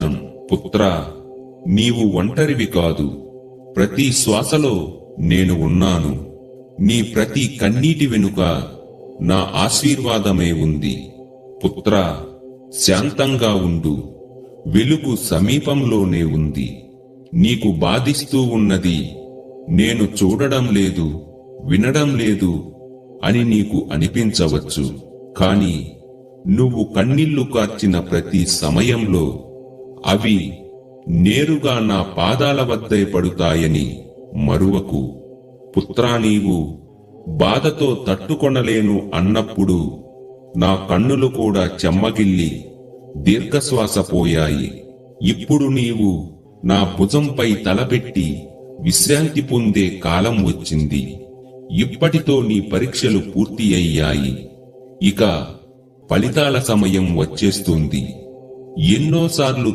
అర్థం. పుత్రా, నీవు ఒంటరివి కాదు. ప్రతి శ్వాసలో నేను ఉన్నాను. నీ ప్రతి కన్నీటి వెనుక నా ఆశీర్వాదమే ఉంది. పుత్రా, శాంతంగా ఉండు. వెలుగు సమీపంలోనే ఉంది. నీకు బాధిస్తూ ఉన్నది నేను చూడడం లేదు, వినడం లేదు అని నీకు అనిపించవచ్చు. కాని నువ్వు కన్నీళ్లు కార్చిన ప్రతి సమయంలో అవి నేరుగా నా పాదాల వద్దే పడుతాయని మరువకు. పుత్రా, నీవు బాధతో తట్టుకొనలేను అన్నప్పుడు నా కన్నులు కూడా చెమ్మగిల్లి దీర్ఘశ్వాస పోయాయి. ఇప్పుడు నీవు నా భుజంపై తలపెట్టి విశ్రాంతి పొందే కాలం వచ్చింది. ఇప్పటితో నీ పరీక్షలు పూర్తి అయ్యాయి. ఇక ఫలితాల సమయం వచ్చేస్తుంది. ఎన్నోసార్లు